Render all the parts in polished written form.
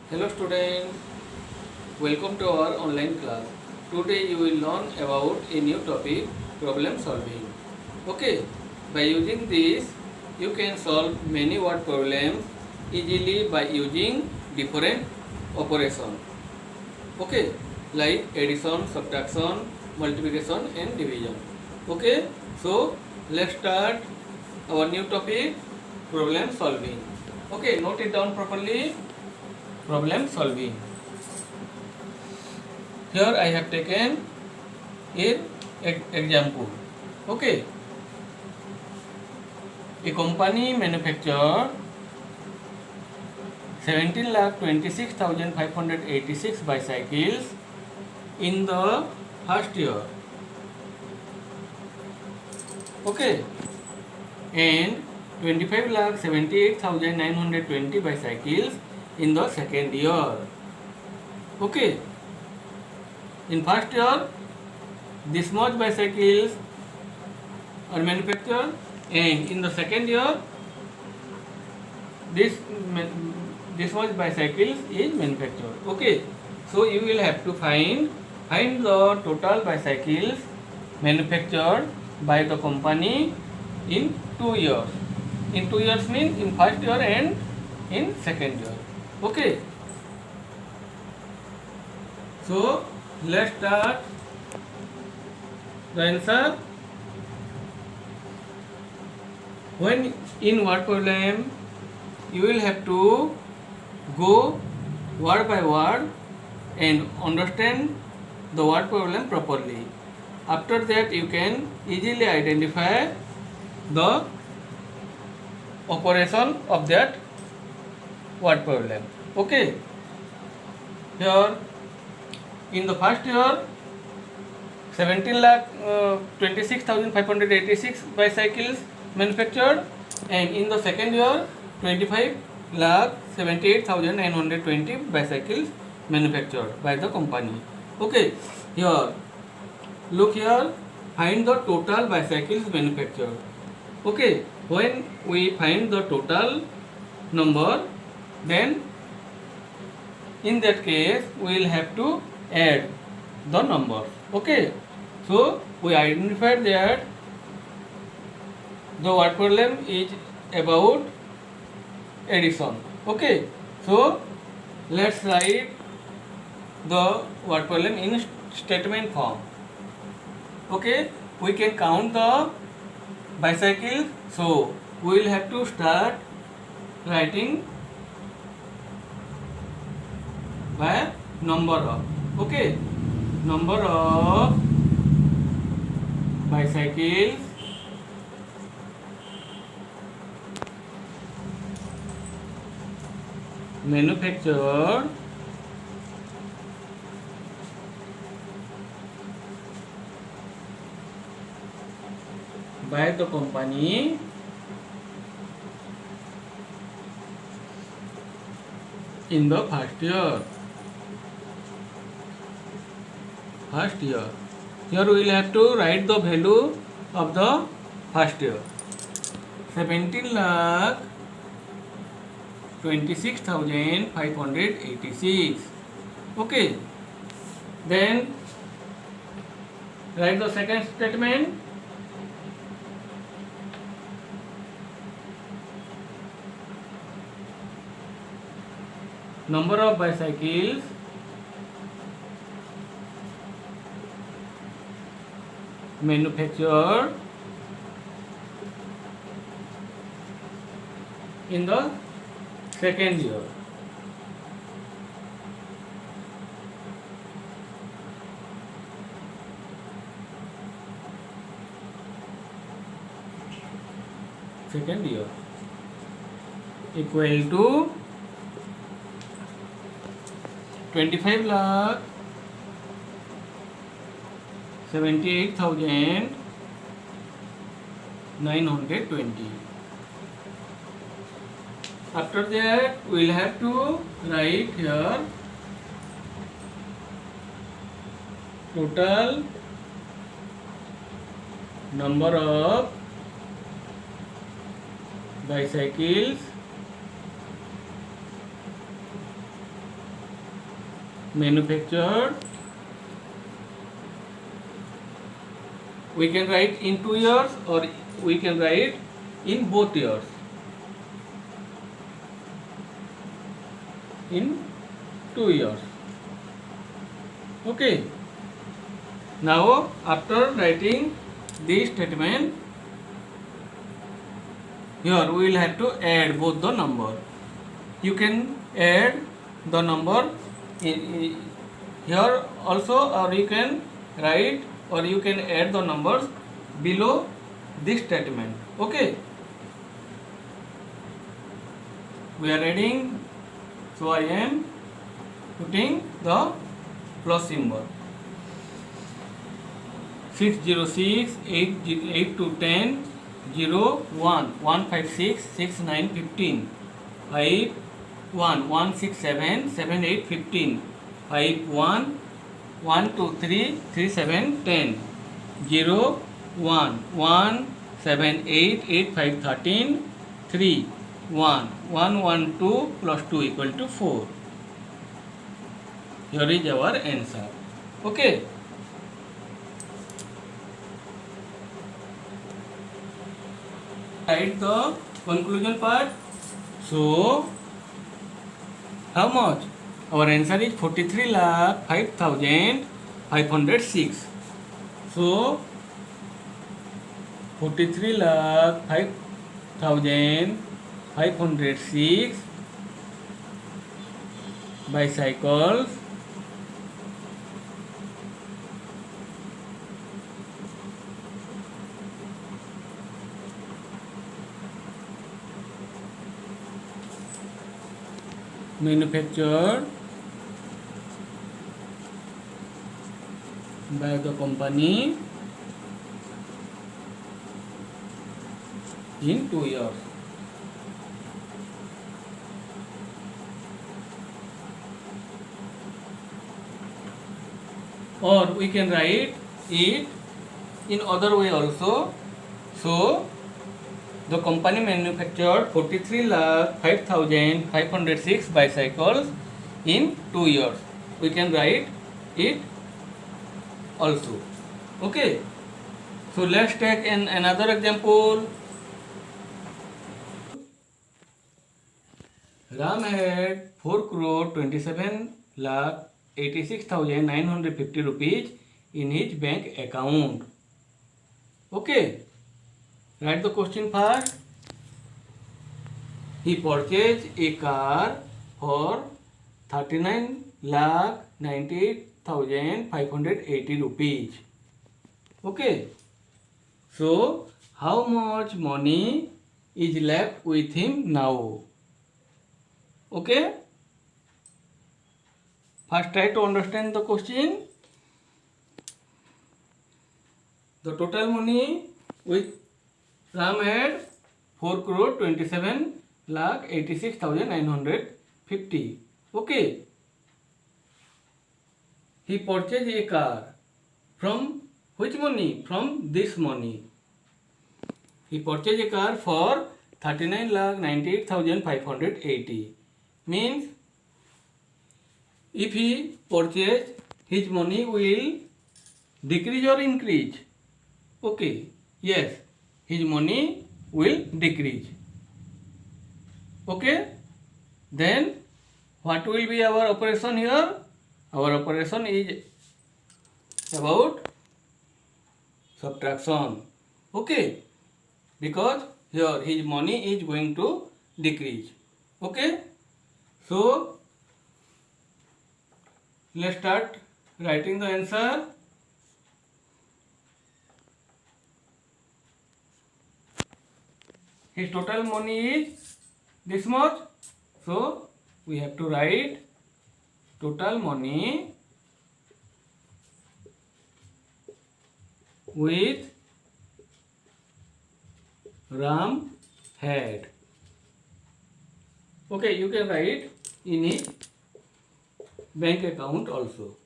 Hello students, welcome to our online class. Today you will learn about a new topic, problem solving. Okay, by using this you can solve many word problems easily by using different operations. Okay, like addition, subtraction, multiplication and division. Okay, so let's start our new topic, problem solving. Okay, note it down properly. Problem solving. Here I have taken an example. Okay, a company manufacture 17,26,586 bicycles in the first year. Okay, and 25,78,920 bicycles in the second year. Okay, in first year this much bicycles are manufactured, and in the second year this much bicycles is manufactured. Okay, so you will have to find the total bicycles manufactured by the company in 2 years. In 2 years means in first year and in second year. Okay, so let's start the answer. When in word problem you will have to go word by word and understand the word problem properly. After that you can easily identify the operation of that word problem. Okay, here in the first year 17,26,586 bicycles manufactured, and in the second year 25,78,920 bicycles manufactured by the company. Okay, here look here, find the total bicycles manufactured. Okay, when we find the total number, then in that case we will have to add the numbers. Okay, so we identified that the word problem is about addition. Okay, so let's write the word problem in statement form. Okay, we can count the bicycles, so we will have to start writing by number of. Okay, number of bicycles manufactured by the company in the first year. Here we will have to write the value of the first year. 17,26,586. Okay, then write the second statement. Number of bicycles manufactured in the second year. Equal to 25 lakh 78,920. After that we will have to write here total number of bicycles manufactured, we can write in 2 years or we can write in both years. In 2 years. Okay. Now after writing this statement, here we will have to add both the number. You can add the number in here also, or you can write, or you can add the numbers below this statement. Okay. We are adding, so I am putting the plus symbol. 606, 8 to 10, 0, 1, 156, 6, 9, 15, 5, 1, 1, 6, 7, 7, 8, 15, 5, 1, 1, 2, 3, 3, 7, 10, 0, 1, 1, 7, 8, 8, 5, 13, 3, 1, 1, 1, 2 plus 2 equal to 4. Here is our answer. Okay. Write the conclusion part. So, how much? Our answer is 43,05,506. So, 43,05,506 bicycles manufactured by the company in 2 years. Or we can write it in other way also. So, the company manufactured 43,05,506 bicycles in 2 years. We can write it also. Okay. So let's take another example. Ram had 4 crore 27 lakh 86,950 rupees in his bank account. Okay. Write the question first. He purchased a car for 39 lakh 98,580 rupees. Okay. So, how much money is left with him now? Okay. First try to understand the question. The total money with Ram had 4 crore 27 lakh 86,950. Okay. He purchased a car. From which money? From this money. He purchased a car for 39 lakh 98,580. Means if he purchased, his money will decrease or increase? Okay. Yes. His money will decrease. Okay. Then what will be our operation here? Our operation is about subtraction. Okay. Because here his money is going to decrease. Okay. So let's start writing the answer. His total money is this much. So we have to write total money with Ram had. Okay, you can write in his bank account also.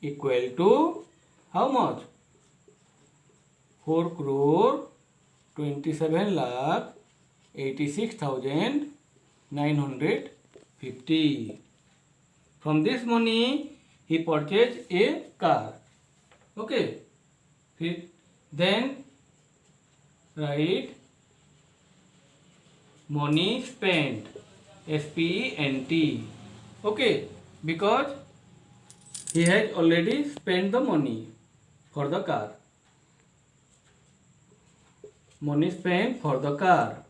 Equal to how much? 4 crore 27 lakh 86,950. From this money, he purchased a car. Okay. Then write money spent, spent. Okay, because he has already spent the money for the car. Money spent for the car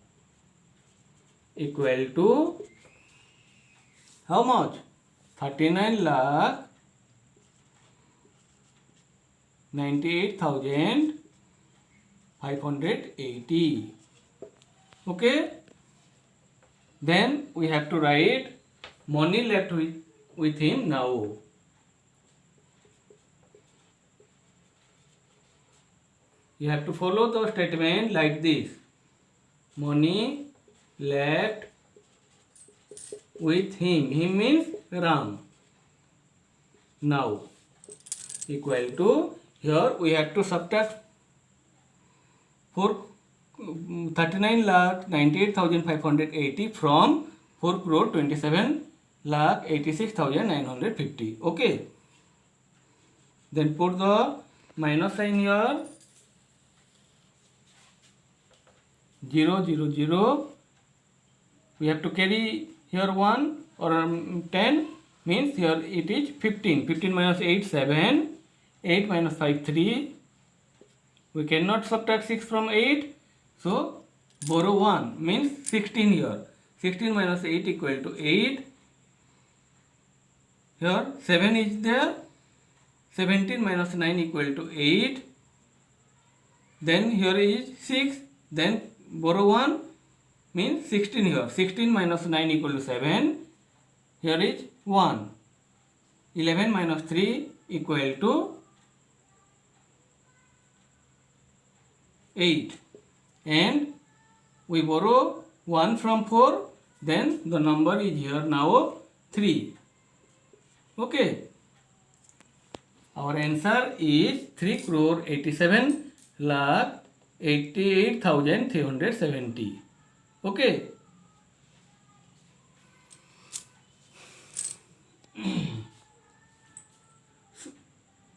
equal to how much? 39,98,580. Okay. Then we have to write money left with him now. You have to follow the statement like this. Money left with him. Him means Ram. Now equal to, here we have to subtract 39,98,580 from 4,27,86,950. Okay. Then put the minus sign here. 0, 0, 0. We have to carry here 1 or 10, means here it is 15. 15 minus 8, 7. 8 minus 5, 3. We cannot subtract 6 from 8. So borrow 1 means 16 here. 16 minus 8 equal to 8. Here 7 is there. 17 minus 9 equal to 8. Then here is 6. Then borrow 1 means 16 here. 16 minus 9 equal to 7. Here is 1. 11 minus 3 equal to 8. And we borrow 1 from 4. Then the number is here now 3. Okay. Our answer is 3,87,88,370. Okay.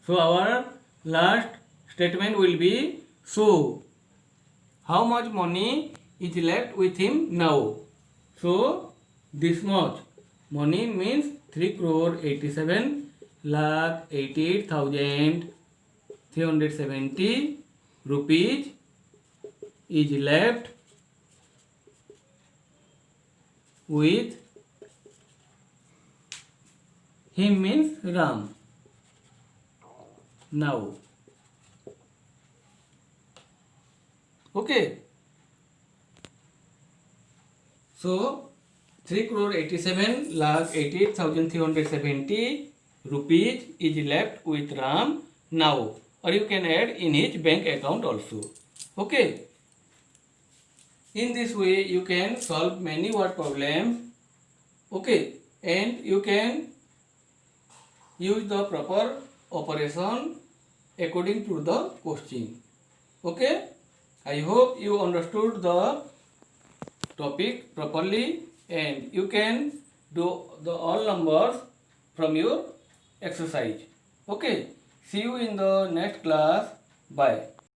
So our last statement will be, so how much money is left with him now? So this much money means 3,87,88,370 rupees is left with him, means Ram, now. Okay. So 3,87,88,370 rupees is left with Ram now, or you can add in his bank account also. Okay. In this way you can solve many word problems. Okay, and you can use the proper operation according to the question. Okay, I hope you understood the topic properly and you can do the all numbers from your exercise. Okay, see you in the next class. Bye.